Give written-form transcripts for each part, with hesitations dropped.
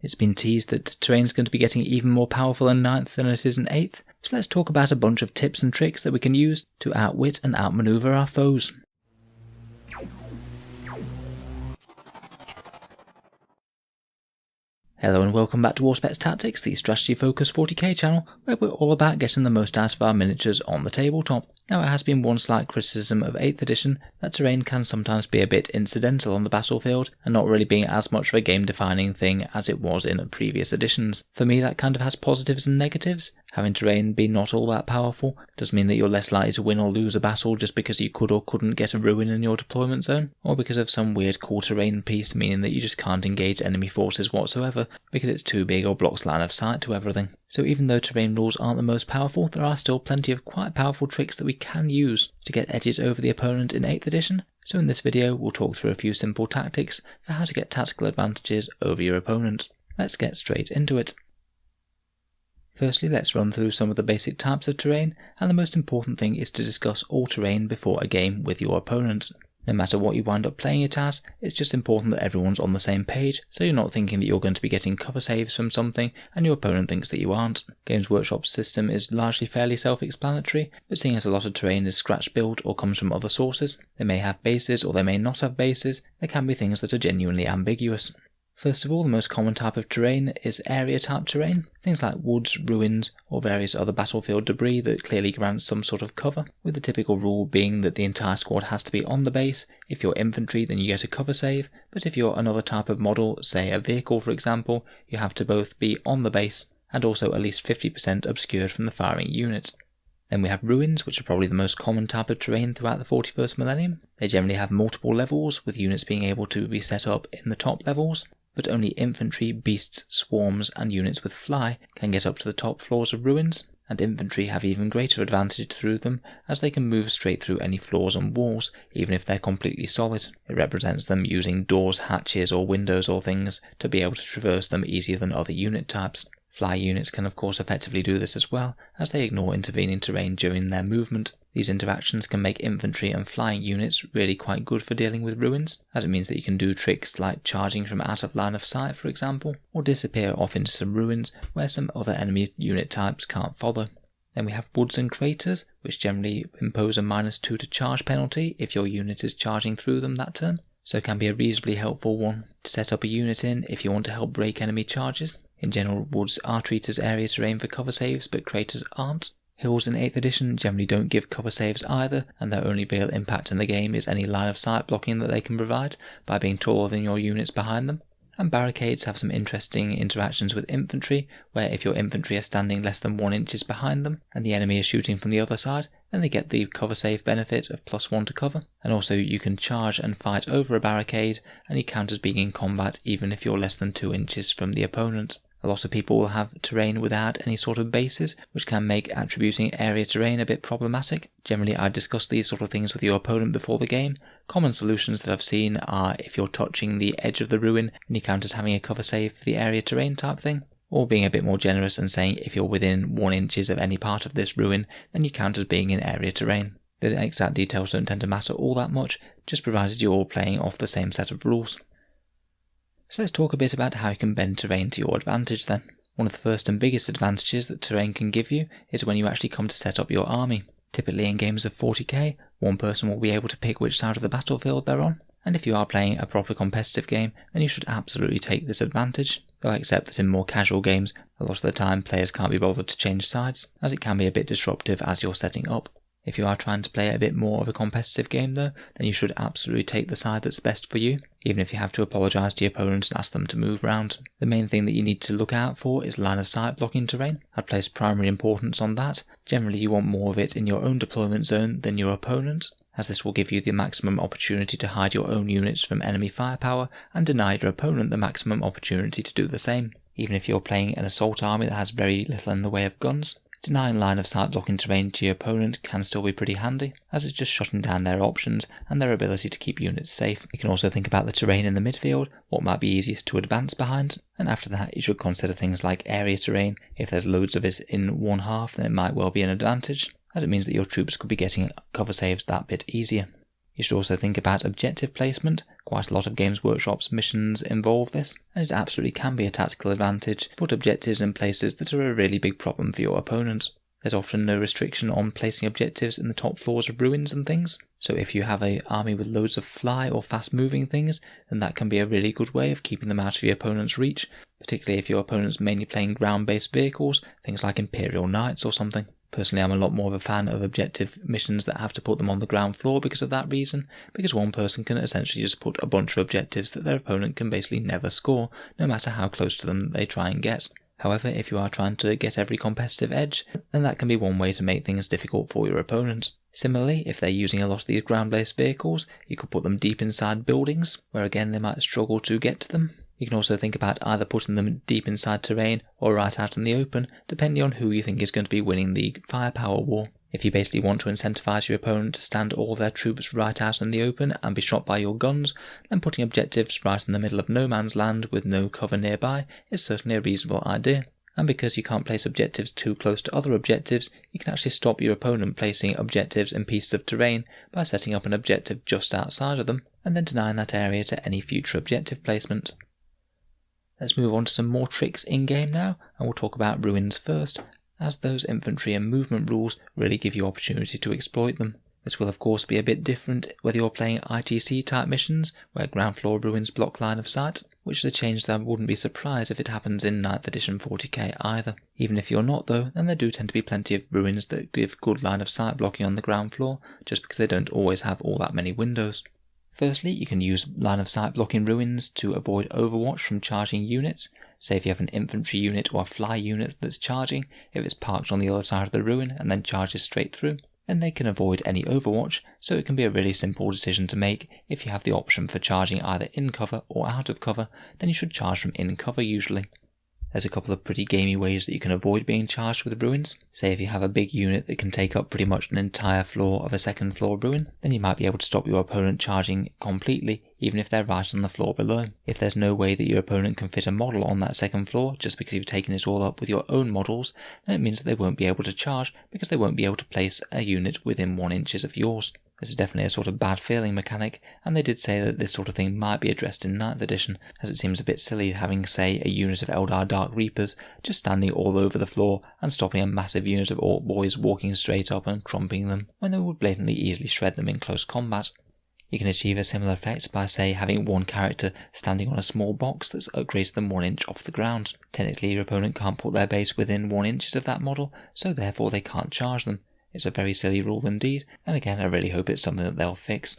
It's been teased that terrain's going to be getting even more powerful in 9th than it is in 8th, so let's talk about a bunch of tips and tricks that we can use to outwit and outmaneuver our foes. Hello and welcome back to Auspex Tactics, the strategy focused 40k channel, where we're all about getting the most out of our miniatures on the tabletop. Now, it has been one slight criticism of 8th edition that terrain can sometimes be a bit incidental on the battlefield and not really being as much of a game defining thing as it was in previous editions. For me, that kind of has positives and negatives. Having terrain be not all that powerful does mean that you're less likely to win or lose a battle just because you could or couldn't get a ruin in your deployment zone, or because of some weird core terrain piece meaning that you just can't engage enemy forces whatsoever because it's too big or blocks line of sight to everything. So even though terrain rules aren't the most powerful, there are still plenty of quite powerful tricks that we can use to get edges over the opponent in 8th edition. So in this video we'll talk through a few simple tactics for how to get tactical advantages over your opponent. Let's get straight into it. Firstly, let's run through some of the basic types of terrain, and the most important thing is to discuss all terrain before a game with your opponent. No matter what you wind up playing it as, it's just important that everyone's on the same page, so you're not thinking that you're going to be getting cover saves from something and your opponent thinks that you aren't. Games Workshop's system is largely fairly self-explanatory, but seeing as a lot of terrain is scratch built or comes from other sources, they may have bases or they may not have bases, there can be things that are genuinely ambiguous. First of all, the most common type of terrain is area type terrain, things like woods, ruins, or various other battlefield debris that clearly grants some sort of cover, with the typical rule being that the entire squad has to be on the base. If you're infantry then you get a cover save, but if you're another type of model, say a vehicle for example, you have to both be on the base and also at least 50% obscured from the firing units. Then we have ruins, which are probably the most common type of terrain throughout the 41st millennium. They generally have multiple levels, with units being able to be set up in the top levels, but only infantry, beasts, swarms and units with fly can get up to the top floors of ruins, and infantry have even greater advantage through them as they can move straight through any floors and walls even if they're completely solid. It represents them using doors, hatches or windows or things to be able to traverse them easier than other unit types. Fly units can of course effectively do this as well, as they ignore intervening terrain during their movement. These interactions can make infantry and flying units really quite good for dealing with ruins, as it means that you can do tricks like charging from out of line of sight for example, or disappear off into some ruins where some other enemy unit types can't follow. Then we have woods and craters, which generally impose a -2 to charge penalty if your unit is charging through them that turn, so it can be a reasonably helpful one to set up a unit in if you want to help break enemy charges. In general, woods are treated as area terrain for cover saves, but craters aren't. Hills in 8th edition generally don't give cover saves either, and their only real impact in the game is any line of sight blocking that they can provide by being taller than your units behind them. And barricades have some interesting interactions with infantry, where if your infantry are standing less than 1 inches behind them and the enemy is shooting from the other side, then they get the cover save benefit of +1 to cover. And also you can charge and fight over a barricade and you count as being in combat even if you're less than 2 inches from the opponent. A lot of people will have terrain without any sort of bases, which can make attributing area terrain a bit problematic. Generally, I discuss these sort of things with your opponent before the game. Common solutions that I've seen are if you're touching the edge of the ruin and you count as having a cover save for the area terrain type thing, or being a bit more generous and saying if you're within 1 inches of any part of this ruin, then you count as being in area terrain. The exact details don't tend to matter all that much, just provided you're all playing off the same set of rules. So let's talk a bit about how you can bend terrain to your advantage then. One of the first and biggest advantages that terrain can give you is when you actually come to set up your army. Typically in games of 40k, one person will be able to pick which side of the battlefield they're on, and if you are playing a proper competitive game, then you should absolutely take this advantage. Though I accept that in more casual games, a lot of the time players can't be bothered to change sides, as it can be a bit disruptive as you're setting up. If you are trying to play a bit more of a competitive game though, then you should absolutely take the side that's best for you, even if you have to apologise to your opponents and ask them to move round. The main thing that you need to look out for is line of sight blocking terrain. I'd place primary importance on that. Generally you want more of it in your own deployment zone than your opponent, as this will give you the maximum opportunity to hide your own units from enemy firepower and deny your opponent the maximum opportunity to do the same. Even if you're playing an assault army that has very little in the way of guns, denying line of sight blocking terrain to your opponent can still be pretty handy, as it's just shutting down their options and their ability to keep units safe. You can also think about the terrain in the midfield, what might be easiest to advance behind, and after that you should consider things like area terrain. If there's loads of it in one half, then it might well be an advantage, as it means that your troops could be getting cover saves that bit easier. You should also think about objective placement. Quite a lot of Games Workshop's missions involve this, and it absolutely can be a tactical advantage to put objectives in places that are a really big problem for your opponent. There's often no restriction on placing objectives in the top floors of ruins and things, so if you have an army with loads of fly or fast moving things, then that can be a really good way of keeping them out of your opponent's reach, particularly if your opponent's mainly playing ground-based vehicles, things like Imperial Knights or something. Personally, I'm a lot more of a fan of objective missions that have to put them on the ground floor because of that reason, because one person can essentially just put a bunch of objectives that their opponent can basically never score, no matter how close to them they try and get. However, if you are trying to get every competitive edge, then that can be one way to make things difficult for your opponent. Similarly, if they're using a lot of these ground-based vehicles, you could put them deep inside buildings, where again they might struggle to get to them. You can also think about either putting them deep inside terrain or right out in the open, depending on who you think is going to be winning the firepower war. If you basically want to incentivize your opponent to stand all their troops right out in the open and be shot by your guns, then putting objectives right in the middle of no man's land with no cover nearby is certainly a reasonable idea. And because you can't place objectives too close to other objectives, you can actually stop your opponent placing objectives in pieces of terrain by setting up an objective just outside of them, and then denying that area to any future objective placement. Let's move on to some more tricks in-game now, and we'll talk about ruins first, as those infantry and movement rules really give you opportunity to exploit them. This will of course be a bit different whether you're playing ITC type missions, where ground floor ruins block line of sight, which is a change that I wouldn't be surprised if it happens in 9th edition 40k either. Even if you're not though, then there do tend to be plenty of ruins that give good line of sight blocking on the ground floor, just because they don't always have all that many windows. Firstly, you can use line of sight blocking ruins to avoid overwatch from charging units. Say if you have an infantry unit or a fly unit that's charging, if it's parked on the other side of the ruin and then charges straight through, then they can avoid any overwatch, so it can be a really simple decision to make. If you have the option for charging either in cover or out of cover, then you should charge from in cover usually. There's a couple of pretty gamey ways that you can avoid being charged with ruins. Say if you have a big unit that can take up pretty much an entire floor of a second floor ruin, then you might be able to stop your opponent charging completely, even if they're right on the floor below. If there's no way that your opponent can fit a model on that second floor just because you've taken it all up with your own models, then it means that they won't be able to charge because they won't be able to place a unit within 1 inch of yours. This is definitely a sort of bad feeling mechanic, and they did say that this sort of thing might be addressed in 9th edition, as it seems a bit silly having, say, a unit of Eldar Dark Reapers just standing all over the floor and stopping a massive unit of Orc Boys walking straight up and crumping them, when they would blatantly easily shred them in close combat. You can achieve a similar effect by, say, having one character standing on a small box that's greater than 1 inch off the ground. Technically, your opponent can't put their base within 1 inch of that model, so therefore they can't charge them. It's a very silly rule indeed, and again I really hope it's something that they'll fix.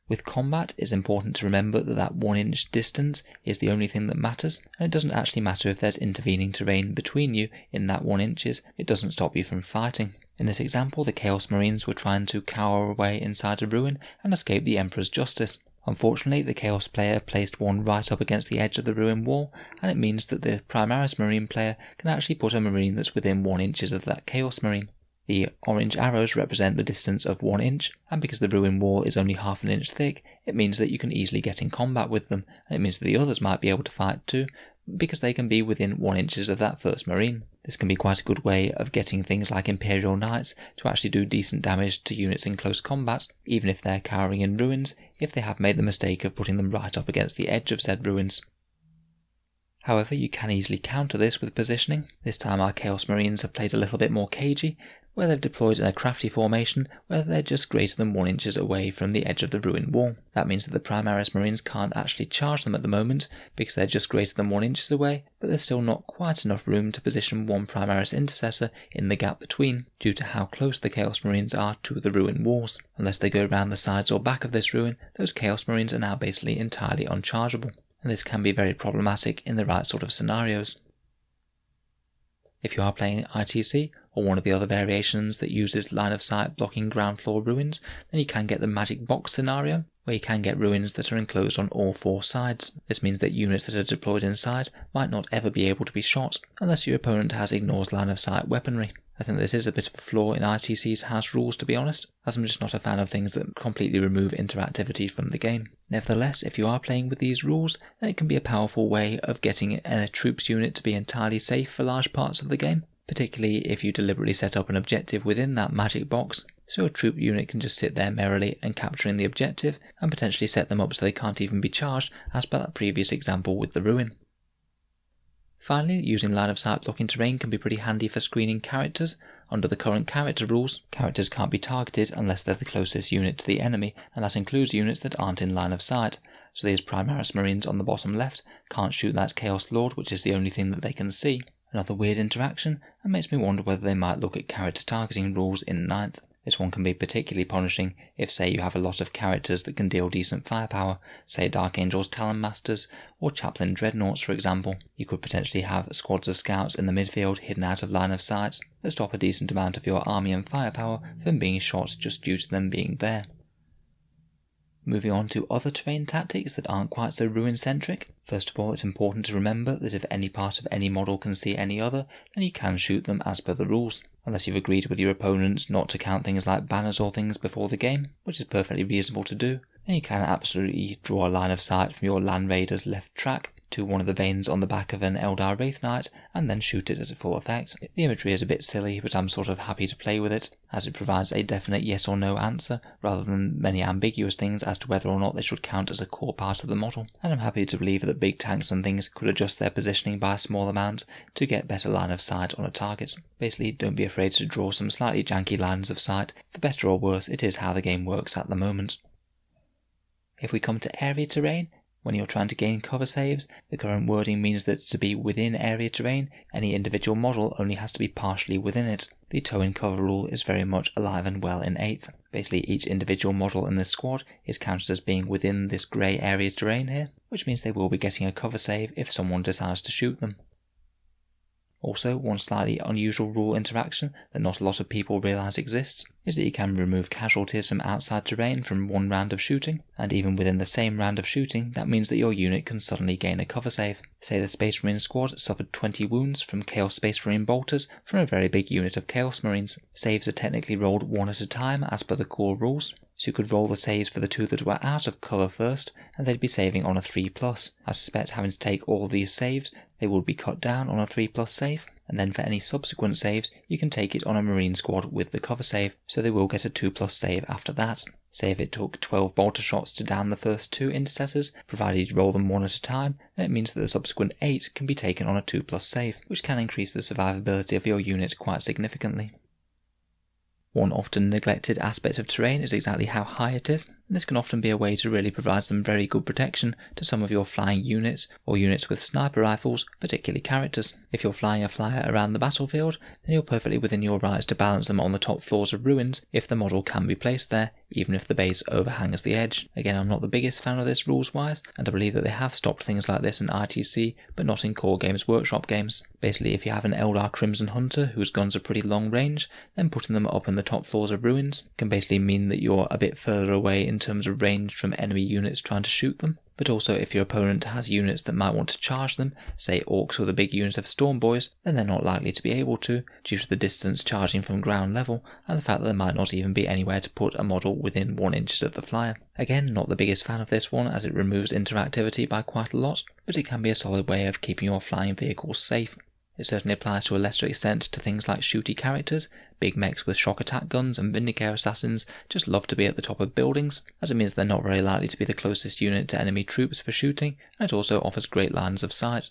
With combat, it's important to remember that 1 inch distance is the only thing that matters, and it doesn't actually matter if there's intervening terrain between you in that 1 inches, it doesn't stop you from fighting. In this example, the Chaos Marines were trying to cower away inside a ruin and escape the Emperor's justice. Unfortunately, the Chaos player placed one right up against the edge of the ruin wall, and it means that the Primaris Marine player can actually put a Marine that's within 1 inch of that Chaos Marine. The orange arrows represent the distance of 1 inch, and because the ruin wall is only half an inch thick, it means that you can easily get in combat with them, and it means that the others might be able to fight too, because they can be within 1 inch of that first Marine. This can be quite a good way of getting things like Imperial Knights to actually do decent damage to units in close combat, even if they're cowering in ruins, if they have made the mistake of putting them right up against the edge of said ruins. However, you can easily counter this with positioning. This time our Chaos Marines have played a little bit more cagey, where they've deployed in a crafty formation where they're just greater than 1 inch away from the edge of the ruin wall. That means that the Primaris Marines can't actually charge them at the moment because they're just greater than 1 inch away, but there's still not quite enough room to position one Primaris Intercessor in the gap between, due to how close the Chaos Marines are to the ruin walls. Unless they go around the sides or back of this ruin, those Chaos Marines are now basically entirely unchargeable, and this can be very problematic in the right sort of scenarios. If you are playing ITC, or one of the other variations that uses line of sight blocking ground floor ruins, then you can get the magic box scenario, where you can get ruins that are enclosed on all 4 sides. This means that units that are deployed inside might not ever be able to be shot, unless your opponent has ignores line of sight weaponry. I think this is a bit of a flaw in ITC's house rules, to be honest, as I'm just not a fan of things that completely remove interactivity from the game. Nevertheless, if you are playing with these rules, then it can be a powerful way of getting a troops unit to be entirely safe for large parts of the game, particularly if you deliberately set up an objective within that magic box. so your troop unit can just sit there merrily and capturing the objective and potentially set them up so they can't even be charged, as per that previous example with the ruin. Finally, using line of sight blocking terrain can be pretty handy for screening characters. Under the current character rules, characters can't be targeted unless they're the closest unit to the enemy, and that includes units that aren't in line of sight. So these Primaris Marines on the bottom left can't shoot that Chaos Lord, which is the only thing that they can see. Another weird interaction, and makes me wonder whether they might look at character targeting rules in 9th. This one can be particularly punishing if, say, you have a lot of characters that can deal decent firepower, say Dark Angels Talon Masters or Chaplain Dreadnoughts for example. You could potentially have squads of scouts in the midfield hidden out of line of sight that stop a decent amount of your army and firepower from being shot just due to them being there. Moving on to other terrain tactics that aren't quite so ruin-centric. First of all, it's important to remember that if any part of any model can see any other, then you can shoot them as per the rules, unless you've agreed with your opponents not to count things like banners or things before the game, which is perfectly reasonable to do. Then you can absolutely draw a line of sight from your Land Raider's left track to one of the veins on the back of an Eldar Wraith Knight and then shoot it at full effect. The imagery is a bit silly, but I'm sort of happy to play with it, as it provides a definite yes or no answer, rather than many ambiguous things as to whether or not they should count as a core part of the model, and I'm happy to believe that big tanks and things could adjust their positioning by a small amount to get better line of sight on a target. Basically, don't be afraid to draw some slightly janky lines of sight. For better or worse, it is how the game works at the moment. If we come to area terrain, when you're trying to gain cover saves, the current wording means that to be within area terrain, any individual model only has to be partially within it. The toe-in cover rule is very much alive and well in 8th. Basically, each individual model in this squad is counted as being within this grey area terrain here, which means they will be getting a cover save if someone decides to shoot them. Also, one slightly unusual rule interaction that not a lot of people realise exists is that you can remove casualties from outside terrain from one round of shooting, and even within the same round of shooting, that means that your unit can suddenly gain a cover save. Say the Space Marine squad suffered 20 wounds from Chaos Space Marine bolters from a very big unit of Chaos Marines. Saves are technically rolled one at a time as per the core rules, so you could roll the saves for the two that were out of cover first, and they'd be saving on a 3+. I suspect having to take all these saves, they would be cut down on a 3+ save, and then for any subsequent saves, you can take it on a Marine squad with the cover save, so they will get a 2+ save after that. Say if it took 12 bolter shots to down the first 2 intercessors, provided you roll them one at a time, then it means that the subsequent 8 can be taken on a 2+ save, which can increase the survivability of your unit quite significantly. One often neglected aspect of terrain is exactly how high it is, and this can often be a way to really provide some very good protection to some of your flying units, or units with sniper rifles, particularly characters. If you're flying a flyer around the battlefield, then you're perfectly within your rights to balance them on the top floors of ruins if the model can be placed there, even if the base overhangs the edge. Again, I'm not the biggest fan of this rules-wise, and I believe that they have stopped things like this in ITC, but not in Core Games Workshop games. Basically, if you have an Eldar Crimson Hunter whose guns are pretty long range, then putting them up in the top floors of ruins can basically mean that you're a bit further away in terms of range from enemy units trying to shoot them. But also if your opponent has units that might want to charge them, say orcs with a big unit of storm boys, then they're not likely to be able to, due to the distance charging from ground level, and the fact that there might not even be anywhere to put a model within 1 inch of the flyer. Again, not the biggest fan of this one as it removes interactivity by quite a lot, but it can be a solid way of keeping your flying vehicles safe. It certainly applies to a lesser extent to things like shooty characters. Big mechs with shock attack guns and Vindicare assassins just love to be at the top of buildings, as it means they're not very likely to be the closest unit to enemy troops for shooting, and it also offers great lines of sight.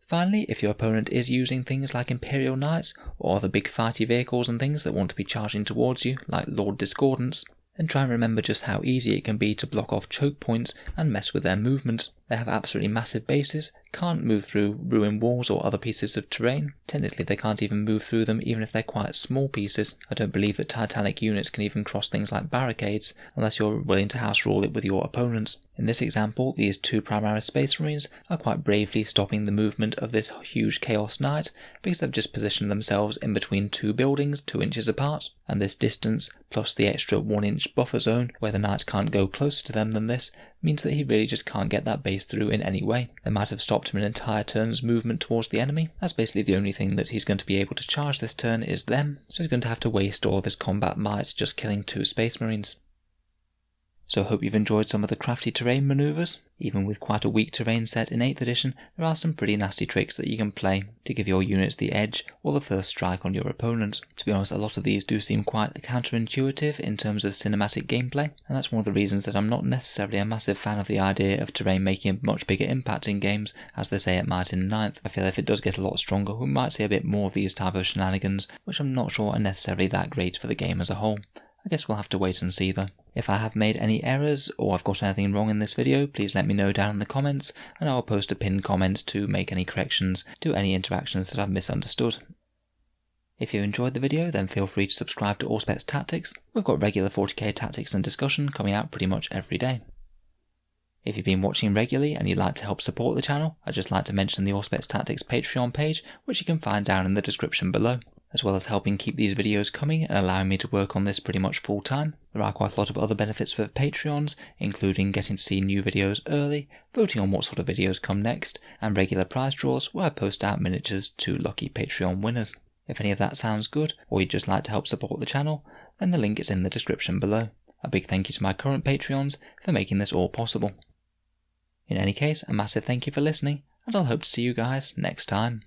Finally, if your opponent is using things like Imperial Knights, or other big fighty vehicles and things that want to be charging towards you, like Lord Discordants, then try and remember just how easy it can be to block off choke points and mess with their movement. They have absolutely massive bases, can't move through ruin walls or other pieces of terrain. Technically they can't even move through them even if they're quite small pieces. I don't believe that Titanic units can even cross things like barricades unless you're willing to house rule it with your opponents. In this example, these 2 Primaris Space Marines are quite bravely stopping the movement of this huge Chaos Knight because they've just positioned themselves in between 2 buildings 2 inches apart, and this distance plus the extra 1 inch buffer zone where the Knight can't go closer to them than this means that he really just can't get that base through in any way. They might have stopped him an entire turn's movement towards the enemy. That's basically the only thing that he's going to be able to charge this turn is them, so he's going to have to waste all of his combat might just killing 2 Space Marines. So I hope you've enjoyed some of the crafty terrain manoeuvres. Even with quite a weak terrain set in 8th edition, there are some pretty nasty tricks that you can play to give your units the edge or the first strike on your opponents. To be honest, a lot of these do seem quite counterintuitive in terms of cinematic gameplay, and that's one of the reasons that I'm not necessarily a massive fan of the idea of terrain making a much bigger impact in games, as they say it might in 9th. I feel if it does get a lot stronger, we might see a bit more of these type of shenanigans, which I'm not sure are necessarily that great for the game as a whole. I guess we'll have to wait and see though. If I have made any errors or I've got anything wrong in this video, please let me know down in the comments, and I'll post a pinned comment to make any corrections to any interactions that I've misunderstood. If you enjoyed the video, then feel free to subscribe to Auspex Tactics. We've got regular 40k tactics and discussion coming out pretty much every day. If you've been watching regularly and you'd like to help support the channel, I'd just like to mention the Auspex Tactics Patreon page, which you can find down in the description below. As well as helping keep these videos coming and allowing me to work on this pretty much full time, there are quite a lot of other benefits for Patreons, including getting to see new videos early, voting on what sort of videos come next, and regular prize draws where I post out miniatures to lucky Patreon winners. If any of that sounds good, or you'd just like to help support the channel, then the link is in the description below. A big thank you to my current Patreons for making this all possible. In any case, a massive thank you for listening, and I'll hope to see you guys next time.